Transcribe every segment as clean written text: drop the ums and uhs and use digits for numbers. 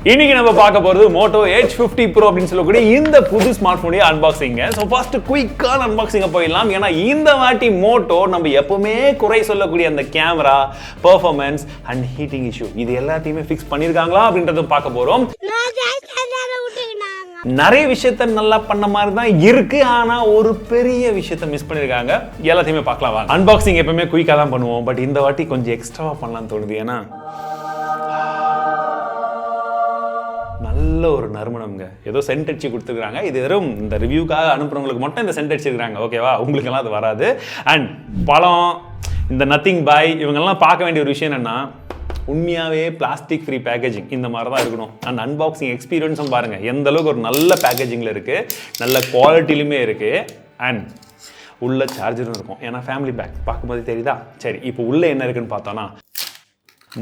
இன்னைக்கு நம்ம பார்க்க போறது Moto Edge 50 Pro அப்படின்னு சொல்லக்கூடிய இந்த புது ஸ்மார்ட் போனுடைய அன்பாக்சிங். சோ ஃபர்ஸ்ட் குயிக்கான அன்பாக்சிங்க போயிடலாம். ஏன்னா இந்த வாட்டி Moto நம்ம எப்பவுமே குறை சொல்லக்கூடிய அந்த camera, performance and heating issue இது எல்லாத்தையுமே ஃபிக்ஸ் பண்ணிருக்காங்களா அப்படின்றத பார்க்க போறோம். நிறைய விஷயத்த நல்லா பண்ண மாதிரி தான் இருக்கு, ஆனா ஒரு பெரிய விஷயத்த மிஸ் பண்ணிருக்காங்க. எல்லாத்தையுமே பார்க்கலாம் வாங்க. அன்பாக்சிங் எப்பவுமே குயிக்கா தான் பண்ணுவோம், பட் இந்த வாட்டி கொஞ்சம் எக்ஸ்ட்ராவா பண்ணலாம்னு தோணுது. ஏன்னா நல்ல ஒரு நறுமணம்ங்க. ஏதோ சென்ட் அடிச்சு கொடுத்துருக்காங்க. இது வெறும் இந்த ரிவ்யூக்காக அனுப்புறவங்களுக்கு மட்டும் இந்த சென்ட் அடிச்சிருக்காங்க, ஓகேவா? உங்களுக்கெல்லாம் அது வராது. அண்ட் பழம், இந்த நத்திங் பாய், இவங்கெல்லாம் பார்க்க வேண்டிய ஒரு விஷயம் என்னன்னா, உண்மையாகவே பிளாஸ்டிக் ஃப்ரீ பேக்கேஜிங் இந்த மாதிரி தான் இருக்கணும். அண்ட் அன்பாக்சிங் எக்ஸ்பீரியன்ஸும் பாருங்கள் எந்த அளவுக்கு ஒரு நல்ல பேக்கேஜிங்கில் இருக்குது, நல்ல குவாலிட்டிலுமே இருக்குது. அண்ட் உள்ள சார்ஜரும் இருக்கும். ஏன்னா ஃபேமிலி பேக் பார்க்கும்போது தெரியுதா? சரி, இப்போ உள்ளே என்ன இருக்குன்னு பார்த்தோன்னா,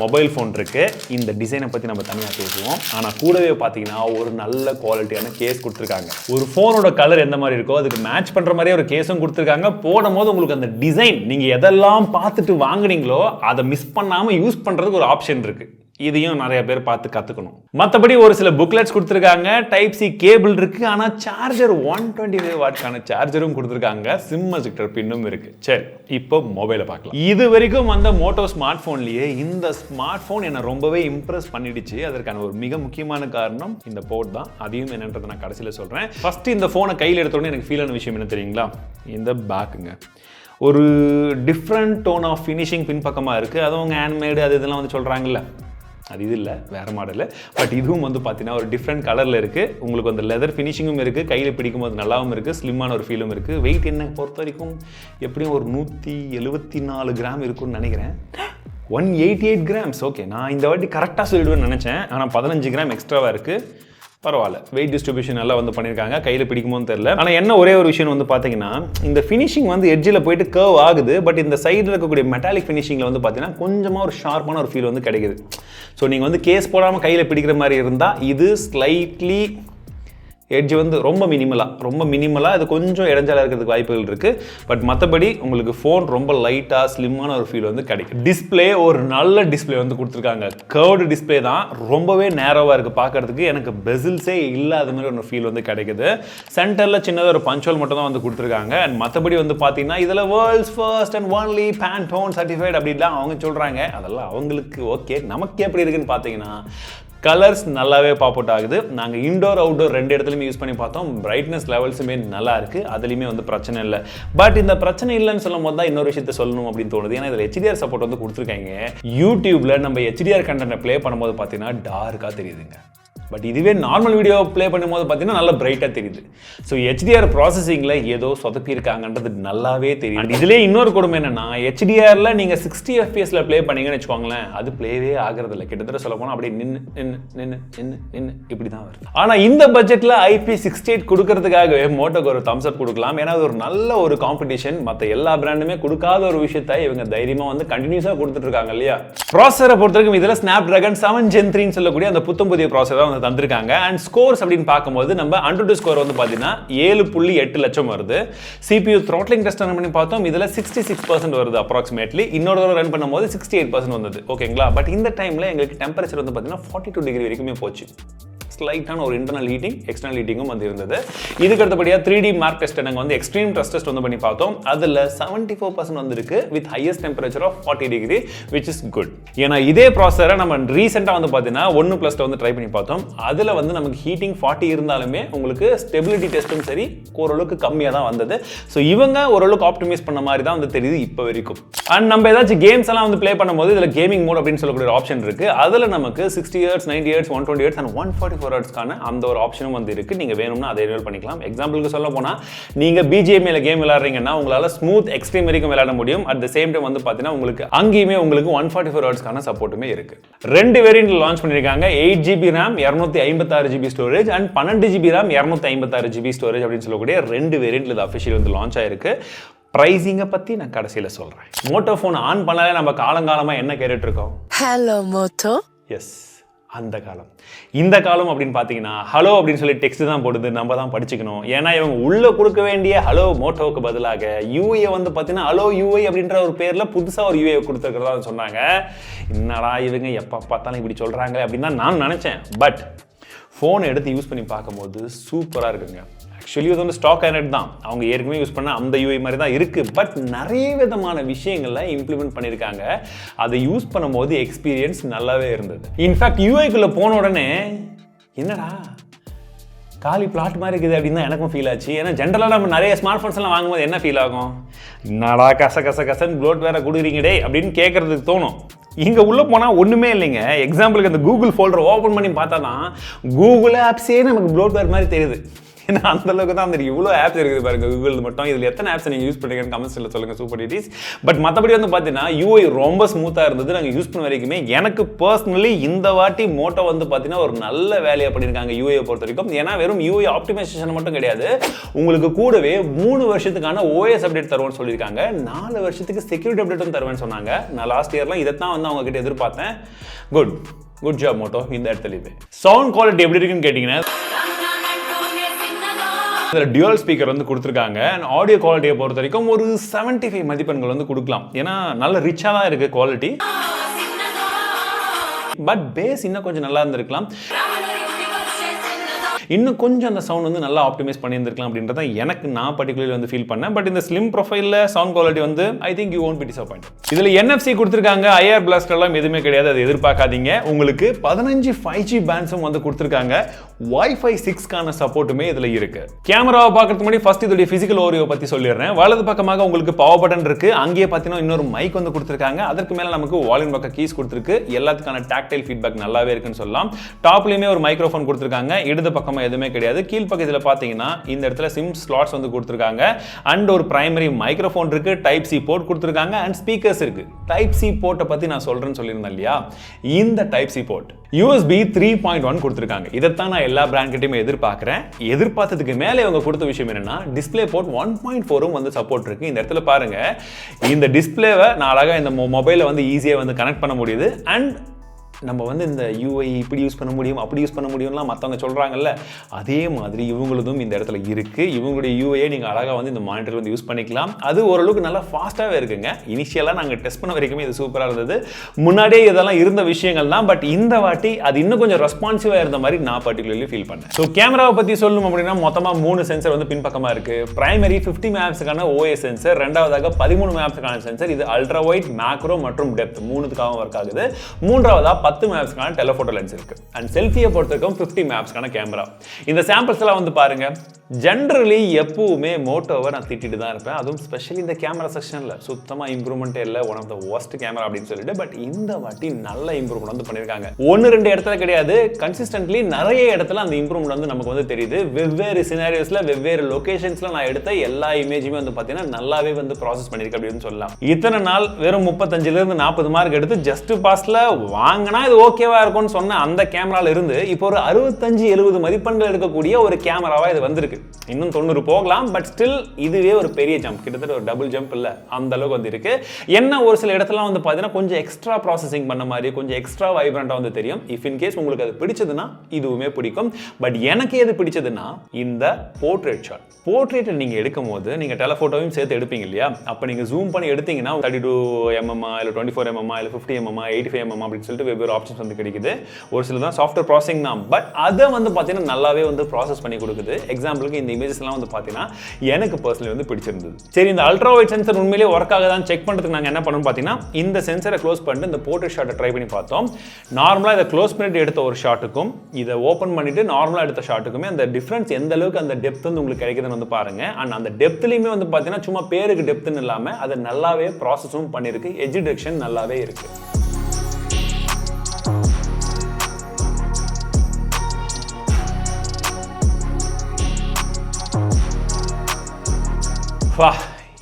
மொபைல் ஃபோன் இருக்குது. இந்த டிசைனை பற்றி நம்ம தனியாக பேசுவோம். ஆனால் கூடவே பார்த்தீங்கன்னா ஒரு நல்ல குவாலிட்டியான கேஸ் கொடுத்துருக்காங்க. ஒரு ஃபோனோட கலர் எந்த மாதிரி இருக்கோ அதுக்கு மேட்ச் பண்ணுற மாதிரியே ஒரு கேஸும் கொடுத்துருக்காங்க. போடும் போது உங்களுக்கு அந்த டிசைன் நீங்கள் எதெல்லாம் பார்த்துட்டு வாங்குனீங்களோ அதை மிஸ் பண்ணாமல் யூஸ் பண்ணுறதுக்கு ஒரு ஆப்ஷன் இருக்குது. இதையும் நிறைய பேர் பார்த்து கற்றுக்கணும். மற்றபடி ஒரு சில புக்லெட்ஸ் கொடுத்துருக்காங்க. டைப் சி கேபிள் இருக்குது. ஆனால் சார்ஜர் 125 வாட்கான சார்ஜரும் கொடுத்துருக்காங்க. சிம் எஜெக்டர் பின்னும் இருக்குது. சரி, இப்போ மொபைலை பார்க்கலாம். இது வரைக்கும் வந்த மோட்டோ ஸ்மார்ட் ஃபோன்லேயே இந்த ஸ்மார்ட் ஃபோன் என்னை ரொம்பவே இம்ப்ரெஸ் பண்ணிடுச்சு. அதற்கான ஒரு மிக முக்கியமான காரணம் இந்த போர்ட் தான். அதையும் என்னன்றதை நான் கடைசியில் சொல்கிறேன். ஃபர்ஸ்ட் இந்த ஃபோனை கையில் எடுத்தோடனே எனக்கு ஃபீல் ஆன விஷயம் என்ன தெரியுங்களா? இந்த பேக்குங்க ஒரு டிஃப்ரெண்ட் டோன் ஆஃப் ஃபினிஷிங் பின்பக்கமாக இருக்குது. அதுவும் அவங்க ஹேண்ட்மேடு அது இதெல்லாம் வந்து சொல்கிறாங்கல்ல, அது இது இல்லை, வேறு மாடலு. பட் இதுவும் வந்து பார்த்தீங்கன்னா ஒரு டிஃப்ரெண்ட் கலரில் இருக்குது. உங்களுக்கு அந்த லெதர் ஃபினிஷிங்கும் இருக்குது, கையில் பிடிக்கும் போது நல்லாவும் இருக்குது, ஸ்லிம்மான ஒரு ஃபீலும் இருக்குது. வெயிட் என்ன பொறுத்த வரைக்கும் எப்படியும் ஒரு 174 கிராம் இருக்கும்னு நினைக்கிறேன். 188 கிராம்ஸ். ஓகே, நான் இந்த வாட்டி கரெக்டாக சொல்லிடுவேன்னு நினச்சேன். ஆனால் 15 கிராம் எக்ஸ்ட்ராவாக இருக்குது. பரவாயில்ல, வெயிட் டிஸ்ட்ரிபியூஷன் நல்லா வந்து பண்ணியிருக்காங்க. கையில் பிடிக்குமோன்னு தெரியல. ஆனால் என்ன ஒரே ஒரு விஷயம் வந்து பார்த்தீங்கன்னா, இந்த ஃபினிஷிங் வந்து எட்ஜில் போயிட்டு கர்வ் ஆகுது. பட் இந்த சைடில் இருக்கக்கூடிய மெட்டாலிக் ஃபினிஷிங்கில் வந்து பார்த்தீங்கன்னா கொஞ்சமாக ஒரு ஷார்ப்பான ஒரு ஃபீல் வந்து கிடைக்குது. ஸோ நீங்கள் வந்து கேஸ் போடாமல் கையில் பிடிக்கிற மாதிரி இருந்தால் இது ஸ்லைட்லி எட்ஜ் வந்து ரொம்ப மினிமலாக இது கொஞ்சம் இடைஞ்சலாக இருக்கிறதுக்கு வாய்ப்புகள் இருக்குது. பட் மற்றபடி உங்களுக்கு ஃபோன் ரொம்ப லைட்டாக ஸ்லிம்மான ஒரு ஃபீல் வந்து கிடைக்கும். டிஸ்பிளே ஒரு நல்ல டிஸ்பிளே வந்து கொடுத்துருக்காங்க. கர்வ்டு டிஸ்பிளே தான், ரொம்பவே நேரோவாக இருக்குது பார்க்குறதுக்கு. எனக்கு பெசில்ஸே இல்லாத மாதிரி ஒரு ஃபீல் வந்து கிடைக்குது. சென்டரில் சின்னதாக ஒரு பஞ்சுவல் மட்டும் தான் வந்து கொடுத்துருக்காங்க. அண்ட் மற்றபடி வந்து பார்த்தீங்கன்னா இதில் world's first and only Pantone certified அப்படின்லாம் அவங்க சொல்கிறாங்க. அதெல்லாம் அவங்களுக்கு ஓகே. நமக்கு எப்படி இருக்குன்னு பார்த்தீங்கன்னா, கலர்ஸ் நல்லாவே பாப் அவுட் ஆகுது. நாங்கள் இன்டோர் அவுட்டோர் ரெண்டு இடத்துலையுமே யூஸ் பண்ணி பார்த்தோம். பிரைட்னஸ் லெவல்ஸுமே நல்லா இருக்குது. அதுலேயுமே வந்து பிரச்சனை இல்லை. பட் இந்த பிரச்சனை இல்லைன்னு சொல்லும் போது தான் இன்னொரு விஷயத்த சொல்லணும் அப்படின்னு தோணுது. ஏன்னா இதில் HDR சப்போர்ட் வந்து கொடுத்துருக்காங்க. யூடியூப்பில் நம்ம HDR கண்டென்ட்டை ப்ளே பண்ணும்போது பார்த்தீங்கன்னா டார்க்காக தெரியுதுங்க. பட் இதுவே நார்மல் வீடியோ ப்ளே பண்ணும்போது பார்த்தீங்கன்னா நல்லா பிரைட்டாக தெரியுது. ஸோ HDR ப்ராசஸிங்கில் ஏதோ சொதப்பியிருக்காங்கன்றது நல்லாவே தெரியும். அண்ட் இதுலேயே இன்னொரு கொடுமை என்னென்னா, HDRல நீங்கள் 60 FPSல ப்ளே பண்ணீங்கன்னு வச்சுக்கோங்களேன், அது ப்ளேவே ஆகிறதில்ல. கிட்டத்தட்ட சொல்ல போனால் அப்படியே நின்று இப்படி தான் வருது. ஆனால் இந்த பட்ஜெட்டில் IP68 கொடுக்கறதுக்காகவே மோட்டோக்கு ஒரு தம்ஸ் அப் கொடுக்கலாம். ஏன்னா அது ஒரு நல்ல ஒரு காம்படிஷன். மற்ற எல்லா பிராண்டுமே கொடுக்காத ஒரு விஷயத்தை இவங்க தைரியமாக வந்து கண்டினியூஸாக கொடுத்துட்டு இருக்காங்க இல்லையா? ப்ராசஸரை பொறுத்த வரைக்கும் இதில் Snapdragon 7 Gen 3 சொல்லக்கூடிய அந்த புத்தம் புதிய ப்ராசஸர் தந்திருக்காங்க. அண்ட் ஸ்கோர்ஸ் அப்படின்னு பார்க்கும்போது நம்ம Antutu ஸ்கோர் வந்து பார்த்தீங்கன்னா 7.8 லட்சம் வருது. CPU த்ராட்லிங் டெஸ்ட் ரன் பண்ணி பார்த்தோம். இதில் 66% வருது அப்ராக்சிமேட்லி. இன்னொரு தடவை ரன் பண்ணும்போது 68% வந்தது. ஓகேங்களா? பட் இந்த டைமில் எங்களுக்கு டெம்பரேச்சர் வந்து பார்த்தீங்கன்னா 42 டிகிரி வரைக்குமே போச்சு. ஸ்லைட்டான ஒரு இன்டர்னல் ஹீட்டிங், எக்ஸ்டர்னல் ஹீட்டிங்கும் வந்து இருந்தது. இதுக்கு அடுத்தபடியாக 3D மார்க் டெஸ்ட் நாங்கள் வந்து எக்ஸ்ட்ரீம் ஸ்ட்ரெஸ் டெஸ்ட் வந்து பண்ணி பார்த்தோம். அதில் 74% வந்துருக்கு with highest temperature of 40 degree, which is good. ஏன்னா இதே ப்ராசஸரை நம்ம ரீசெண்டாக வந்து பார்த்தீங்கன்னா OnePlus.ல வந்து ட்ரை பண்ணி பார்த்தோம். அதில் வந்து நமக்கு ஹீட்டிங் 40 இருந்தாலுமே உங்களுக்கு ஸ்டெபிலிட்டி டெஸ்ட்டும் சரி ஓரளவுக்கு கம்மியாக தான் வந்தது. ஸோ இவங்க ஓரளவுக்கு ஆப்டிமைஸ் பண்ண மாதிரி தான் வந்து தெரியுது இப்போ வரைக்கும். அண்ட் நம்ம ஏதாச்சும் கேம்ஸ் எல்லாம் வந்து ப்ளே பண்ணும்போது இதில் கேமிங் மோட் அப்படின்னு சொல்லக்கூடிய ஒரு ஆப்ஷன் இருக்குது. அதில் நமக்கு 60 Hz, 90 Hz, 120 Hz அண்ட் 144 Hzக்கான அந்த ஒரு ஆப்ஷனும் வந்து இருக்குது. நீங்கள் வேணும்னா அதை எனேபிள் பண்ணிக்கலாம். எக்ஸாம்பிளுக்கு சொல்ல போனால் நீங்கள் BGMIல கேம் விளையாடுறீங்கன்னா உங்களால் ஸ்மூத் எக்ஸ்ட்ரீம் வரைக்கும் விளையாட முடியும். அட் த சேம் டைம் வந்து பார்த்தீங்கன்னா உங்களுக்கு அங்கேயுமே உங்களுக்கு 144 Hzக்கான சப்போர்ட்டுமே இருக்குது. ரெண்டு வேரியன்ட் லான்ச் பண்ணியிருக்காங்க. 8GB RAM 256GB storage and 12GB RAM 256GB storage அப்படின்னு சொல்லக்கூடிய ரெண்டு வேரியன்ட்ல இது அஃபிஷியல் வந்து லான்ச் ஆயிருக்கு. பிரைசிங்கை பற்றி நான் கடைசியில் சொல்கிறேன். மோட்டோ ஃபோன் ஆன் பண்ணாலே நம்ம காலங்காலமாக என்ன கேட்டுட்டு இருக்கோம்? Hello Moto. எஸ், அந்த காலம். இந்த காலம் அப்படின்னு பார்த்தீங்கன்னா ஹலோ அப்படின்னு சொல்லி டெக்ஸ்ட் தான் போடுது, நம்ம தான் படிச்சுக்கணும். ஏன்னா இவங்க உள்ளே கொடுக்க வேண்டிய ஹலோ மோட்டோவுக்கு பதிலாக யூஐ வந்து பார்த்தீங்கன்னா ஹலோ யூஐ அப்படின்ற ஒரு பேரில் புதுசாக ஒரு யூஐ கொடுத்துருக்கிறதா சொன்னாங்க. என்னடா இவங்க எப்போ பார்த்தாலும் இப்படி சொல்கிறாங்க அப்படின்னு தான் நான் நினச்சேன். பட் ஃபோனை எடுத்து யூஸ் பண்ணி பார்க்கும்போது சூப்பராக இருக்குங்க. ஆக்சுவலி இது வந்து ஸ்டாக் ஆண்ட்ராய்ட் தான், அவங்க ஏற்கனவே யூஸ் பண்ண அந்த யூஐ மாதிரி தான் இருக்குது. பட் நிறைய விதமான விஷயங்களை இம்ப்ளிமெண்ட் பண்ணியிருக்காங்க. அதை யூஸ் பண்ணும்போது எக்ஸ்பீரியன்ஸ் நல்லாவே இருந்தது. இன்ஃபேக்ட் யூஐக்குள்ளே போன உடனே என்னடா காலி பிளாட் மாதிரி இருக்குது அப்படின்னு தான் எனக்கும் ஃபீல் ஆச்சு. ஏன்னா ஜென்ரலாக நம்ம நிறைய ஸ்மார்ட் ஃபோன்ஸ் எல்லாம் வாங்கும்போது என்ன ஃபீல் ஆகும், என்னடா கசன்னு ப்ளோட் வேற கொடுக்குறீங்கடே அப்படின்னு கேட்கறதுக்கு தோணும். இங்கே உள்ளே போனால் ஒன்றுமே இல்லைங்க. எக்ஸாம்பிளுக்கு அந்த கூகுள் ஃபோல்டர் ஓப்பன் பண்ணி பார்த்தா தான் கூகுள் ஆப்ஸே நமக்கு ப்ளோட் வேறு மாதிரி தெரியுது. ஏன்னா அந்த அளவுக்கு தான் தெரியும். இவ்வளோ ஆப்ஸ் இருக்குது பாருங்கள் கூகுள் மட்டும். இதில் எத்தனை ஆப்ஸ் நீங்கள் யூஸ் பண்ணுறீங்கன்னு கமெண்ட்ஸில் சொல்லுங்கள் சூப்பர் டிடிஸ். பட் மற்றபடி வந்து பார்த்தீங்கன்னா யூஐ ரொம்ப ஸ்மூத்தாக இருந்தது நாங்கள் யூஸ் பண்ண வரைக்குமே. எனக்கு பர்சனலி இந்த வாட்டி மோட்டோ வந்து பார்த்தீங்கன்னா ஒரு நல்ல வேலையாக பண்ணியிருக்காங்க யூஐயை பொறுத்த வரைக்கும். ஏன்னா வெறும் யூஐ ஆப்டிமைசேஷன் மட்டும் கிடையாது, உங்களுக்கு கூடவே 3 வருஷத்துக்கான ஓஎஸ் அப்டேட் தருவோம்னு சொல்லியிருக்காங்க. 4 வருஷத்துக்கு செக்யூரிட்டி அப்டேட்டும் தருவேன்னு சொன்னாங்க. நான் லாஸ்ட் இயர்லாம் இதை தான் வந்து அவங்க கிட்ட எதிர்பார்த்தேன். Good job Moto. இந்த இடத்துலையுமே சவுண்ட் குவாலிட்டி எப்படி இருக்குன்னு கேட்டிங்கன்னா இதில் டியூவல் ஸ்பீக்கர் வந்து கொடுத்துருக்காங்க. ஆடியோ குவாலிட்டியை பொறுத்த வரைக்கும் ஒரு 75 மதிப்பெண்கள் வந்து கொடுக்கலாம். ஏன்னா நல்ல ரிச்சாக தான் இருக்குது குவாலிட்டி. பட் பேஸ் இன்னும் கொஞ்சம் நல்லா இருந்திருக்கலாம், இன்னும் கொஞ்சம் அந்த சவுண்ட் வந்து நல்லா ஆப்டிமைஸ் பண்ணியிருந்திருக்கலாம் அப்படின்றத எனக்கு நான் பர்டிகுலர்லி வந்து ஃபீல் பண்ணேன். பட் இந்த ஸ்லிம் ப்ரொஃபைலில் சவுண்ட் குவாலிட்டி வந்து I think you won't be disappoint. இதில் NFC கொடுத்துருக்காங்க, IR பிளாஸ்ட் எல்லாம் எதுவுமே கிடையாது, அது எதிர்பார்க்காதீங்க. உங்களுக்கு 15 5G பேண்ட்ஸும் வந்து கொடுத்துருக்காங்க. Wi-Fi 6க்கான சப்போர்ட்டுமே இதில் இருக்கு. கேமராவை பார்க்கறதுக்கு முன்னாடி ஃபர்ஸ்ட் இதோடைய ஃபிசிக்கல் ஓரியோ பற்றி சொல்லிடுறேன். வலது பக்கமாக உங்களுக்கு பவர் பட்டன் இருக்கு, அங்கேயே பார்த்தீங்கன்னா இன்னொரு மைக் வந்து கொடுத்துருக்காங்க. அதற்கு மேலே நமக்கு வால்யூம் பக்கம் கீஸ் கொடுத்துருக்கு. எல்லாத்துக்கான டாக்டைல் ஃபீட்பேக் நல்லாவே இருக்குன்னு சொல்லலாம். டாப்லையுமே ஒரு மைக்ரோஃபோன் கொடுத்துருக்காங்க. இடது பக்கம் எதுவுமே கிடையாது. கீழ் பக்கத்தில் பார்த்தீங்கன்னா இந்த இடத்துல சிம் ஸ்லாட்ஸ் வந்து கொடுத்துருக்காங்க. அண்ட் ஒரு பிரைமரி மைக்ரோஃபோன் இருக்கு, டைப் சி போர்ட் கொடுத்துருக்காங்க. அண்ட் ஸ்பீக்கர்ஸ் இருக்கு. டைப் சி போர்ட்டை பற்றி நான் சொல்றேன்னு சொல்லியிருந்தேன் இல்லையா, இந்த டைப் சி போர்ட் USB 3.1 கொடுத்துருக்காங்க. இதைத்தான் நான் எல்லா பிராண்ட் கிட்டையுமே எதிர்பார்க்குறேன். எதிர்பார்த்ததுக்கு மேலே இவங்க கொடுத்த விஷயம் என்னன்னா டிஸ்பிளே போர்ட் 1.4 வந்து சப்போர்ட் இருக்கு. இந்த இடத்துல பாருங்க, இந்த டிஸ்பிளேவை நான் அழகாக இந்த மொபைலை வந்து ஈஸியாக வந்து கனெக்ட் பண்ண முடியுது. அண்ட் நம்ம வந்து இந்த யூஐ இப்படி யூஸ் பண்ண முடியும் அப்படி யூஸ் பண்ண முடியும்லாம் மற்றவங்க சொல்கிறாங்கல்ல, அதே மாதிரி இவங்களதும் இந்த இடத்துல இருக்குது. இவங்களுடைய யூஐயை நீங்கள் அழகாக வந்து இந்த மானிட்டர் வந்து யூஸ் பண்ணிக்கலாம். அது ஓரளவுக்கு நல்லா ஃபாஸ்ட்டாகவே இருக்குங்க. இனிஷியலாக நாங்கள் டெஸ்ட் பண்ண வரைக்குமே இது சூப்பராக இருந்தது. முன்னாடியே இதெல்லாம் இருந்த விஷயங்கள் தான், பட் இந்த வாட்டி அது இன்னும் கொஞ்சம் ரெஸ்பான்சிவாக இருந்த மாதிரி நான் பர்டிகுலர்லி ஃபீல் பண்ணேன். ஸோ கேமராவை பற்றி சொல்லணும் அப்படின்னா மொத்தமாக 3 சென்சர் வந்து பின்பக்கமாக இருக்குது. பிரைமரி 50 மெகாபிக்சலுக்கான OS சென்சர், ரெண்டாவதாக 13 மெகாபிக்சலுக்கான சென்சர். இது அல்ட்ரா வைட், மேக்ரோ மற்றும் டெப்த் 3த்துக்காகவும் ஒர்க் ஆகுது. மூன்றாவதாக 10 மெகாபிக்சலுக்கான டெலிஃபோட்டோ லென்ஸ் இருக்கு. அண்ட் செல்ஃபியை பொறுத்தவரைக்கும் 50 மெகாபிக்சலுக்கான கேமரா. இந்த சாம்பிள்ஸ் எல்லாம் வந்து பாருங்க. ஜென்ரலி எப்பவுமே மோட்டோவை நான் திட்டிட்டு தான் இருப்பேன், அதுவும் ஸ்பெஷலி இந்த கேமரா செக்ஷனில் சுத்தமாக இம்ப்ரூவ்மெண்ட்டே இல்லை, one of the worst camera அப்படின்னு சொல்லிட்டு. பட் இந்த வாட்டி நல்ல இம்ப்ரூவ்மெண்ட் வந்து பண்ணியிருக்காங்க. 1-2 இடத்துல கிடையாது, கன்சிஸ்டன்ட்லி நிறைய இடத்துல அந்த இம்ப்ரூவ்மெண்ட் வந்து நமக்கு வந்து தெரியுது. வெவ்வேறு சினாரியோஸ்ல வெவ்வேறு லொகேஷன்ஸ்ல நான் எடுத்த எல்லா இமேஜுமே வந்து பார்த்தீங்கன்னா நல்லாவே வந்து ப்ராசஸ் பண்ணியிருக்கேன் அப்படின்னு சொல்லலாம். இத்தனை நாள் வெறும் 35 40 மார்க் எடுத்து ஜஸ்ட் பாஸ்ல வாங்கினா இது ஓகேவா இருக்கும்னு சொன்ன அந்த கேமரால இருந்து இப்போ ஒரு 65-70 மதிப்பெண்கள் எடுக்கக்கூடிய ஒரு கேமராவா இது வந்திருக்கு. இன்னும் 90 போகலாம், பட் ஸ்டில் இதுவே ஒரு பெரிய ஜம்ப், கிட்டத்தட்ட ஒரு டபுள் ஜம்ப் இல்ல, அந்த அளவுக்கு வந்து இருக்கு. என்ன ஒரு சில இடத்துல வந்து பாத்தீங்கன்னா கொஞ்சம் எக்ஸ்ட்ரா ப்ராசஸிங் பண்ண மாதிரி கொஞ்சம் எக்ஸ்ட்ரா வைப்ரண்டா வந்து தெரியும். இஃப் இன் கேஸ் உங்களுக்கு அது பிடிச்சதுன்னா இதுவுமே பிடிக்கும். பட் எனக்கு எது பிடிச்சதுன்னா இந்த போர்ட்ரேட் ஷாட். போர்ட்ரேட் நீங்க எடுக்கும் போது நீங்க டெலிஃபோட்டோவையும் சேர்த்து எடுப்பீங்க இல்லையா, அப்ப நீங்க ஜூம் பண்ணி எடுத்தீங்கன்னா 32mm இல்ல 24mm இல்ல 50mm 85mm அப்படின்னு சொல்லிட்டு வெவ்வேறு ஆப்ஷன்ஸ் வந்து கிடைக்குது. ஒரு சில தான் சாஃப்ட்வேர் ப்ராசஸிங் தான், பட் அதை வந்து பாத்தீங்கன்னா நல்லாவே வந்து ப்ராசஸ் பண்ணி கொடுக்குது. எக்ஸாம்பிளுக்கு இந்த இமேஜஸ் எல்லாம் வந்து பாத்தீங்கன்னா எனக்கு பர்சனலி வந்து பிடிச்சிருந்தது. சரி, இந்த அல்ட்ரா வைட் சென்சர் உண்மையிலேயே ஒர்க் ஆகுதான்னு செக் பண்றதுக்கு நாங்க என்ன பண்ணோம் பாத்தீங்கன்னா இந்த சென்சரை க்ளோஸ் பண்ணிட்டு இந்த போர்ட்ரேட் ஷாட்டை ட்ரை பண்ணி பார்த்தோம். நார்மலா இதை க்ளோஸ் பண்ணிட்டு எடுத்த ஒரு ஷாட்டுக்கும் இதை ஓபன் பண்ணிட்டு நார்மலா எடுத்த ஷாட்டுக்குமே அந்த டிஃபரன்ஸ் எந்த அளவுக்கு அந்த டெப்த் வந்து உங்களுக்கு கிடைக்குதுன்னு வந்து பாருங்க. அண்ட் அந்த டெப்த்லயுமே வந்து பாத்தீங்கன்னா சும்மா பேருக்கு டெப்த்னு இல்லாம அதை நல்லாவே ப்ராசஸும் பண்ணிருக்கு. எட்ஜ் டிடெக்ஷன் நல்லாவே இருக்கு.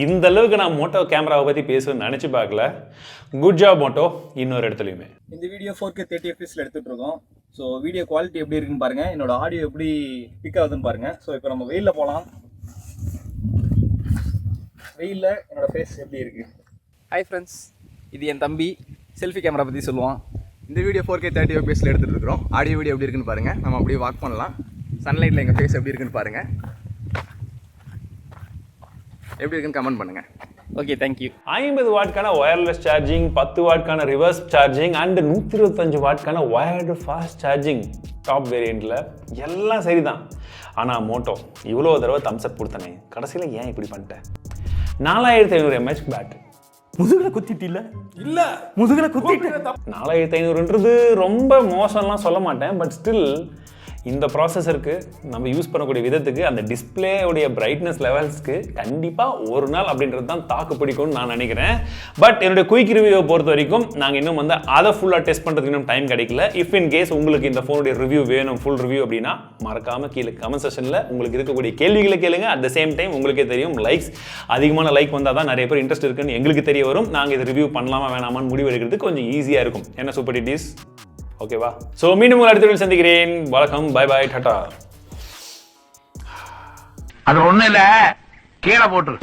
இந்த அளவுக்கு நான் மோட்டோ கேமராவை பத்தி பேசுவேன்னு நினைச்சு பார்க்கல. Good job Moto. இன்னொரு இடத்துலையுமே இந்த வீடியோ 4K 30 fps எடுத்துட்டு இருக்கோம். ஸோ வீடியோ குவாலிட்டி எப்படி இருக்குன்னு பாருங்க, என்னோட ஆடியோ எப்படி பிக் ஆகுதுன்னு பாருங்க. ஸோ இப்போ நம்ம வெயிலில் போகலாம். வெயிலில் என்னோட ஃபேஸ் எப்படி இருக்கு? ஹாய் ஃப்ரெண்ட்ஸ், இது என் தம்பி செல்ஃபி கேமரா பற்றி சொல்லுவான். இந்த வீடியோ 4K 30 fps எடுத்துட்டு இருக்கோம். ஆடியோ வீடியோ எப்படி இருக்குன்னு பாருங்க. நம்ம அப்படியே வாக் பண்ணலாம். சன்லைட்ல எங்க ஃபேஸ் எப்படி இருக்குன்னு பாருங்க. எப்படி இருக்குன்னு கமெண்ட் பண்ணுங்க. Okay, thank you. 50 வாட்க்கான ஒயர்லெஸ் சார்ஜிங், 10 வாட்க்கான ரிவர்ஸ் சார்ஜிங் அண்ட் 125 வாட்க்கான ஒயர்டு ஃபாஸ்ட் சார்ஜிங் டாப் வேரியண்ட்ல எல்லாம் சரிதான். ஆனால் மோட்டோ இவ்வளோ தடவை தம்ஸ் அப் கொடுத்தனே, கடைசியில் ஏன் இப்படி பண்ணிட்டேன்? 4500 mAh பேட்டரி. முதுகில் குத்திட்டில்ல? இல்லை, முதுகில் குத்திட்டு 4500ன்றது ரொம்ப மோசம்லாம் சொல்ல மாட்டேன். பட் ஸ்டில் இந்த ப்ராசஸருக்கு நம்ம யூஸ் பண்ணக்கூடிய விதத்துக்கு, அந்த டிஸ்பிளேவுடைய பிரைட்னஸ் லெவல்ஸ்க்கு கண்டிப்பாக ஒரு நாள் அப்படின்றது தான் தாக்கு பிடிக்கும்னு நான் நினைக்கிறேன். பட் என்னுடைய குயிக் ரிவ்யூவை பொறுத்த வரைக்கும் நாங்கள் இன்னும் வந்து அதை ஃபுல்லாக டெஸ்ட் பண்ணுறதுக்கு இன்னும் டைம் கிடைக்கல. இஃப் இன் கேஸ் உங்களுக்கு இந்த ஃபோனுடைய ரிவ்யூ வேணும், ஃபுல் ரிவ்யூ அப்படின்னா மறக்காமல் கீழே கமெண்ட் செக்ஷனில் உங்களுக்கு இருக்கக்கூடிய கேள்விகளை கேளுங்க. அட் த சேம் டைம் உங்களுக்கே தெரியும், லைக்ஸ் அதிகமான லைக் வந்தால் தான் நிறைய பேர் இன்ட்ரெஸ்ட் இருக்குன்னு எங்களுக்கு தெரிய வரும். நாங்கள் இதை ரிவ்யூ பண்ணலாமா வேணாமான்னு முடிவு எடுக்கிறதுக்கு கொஞ்சம் ஈஸியாக இருக்கும். என்ன சூப்பர் டிடிஸ், ஓகேவா? ஸோ மீண்டும் உங்கள் அடுத்த வீடியோவில் சந்திக்கிறேன். வணக்கம், பை பாய், டாடா. அது ஒண்ணு இல்ல, கீழே போட்டுரு.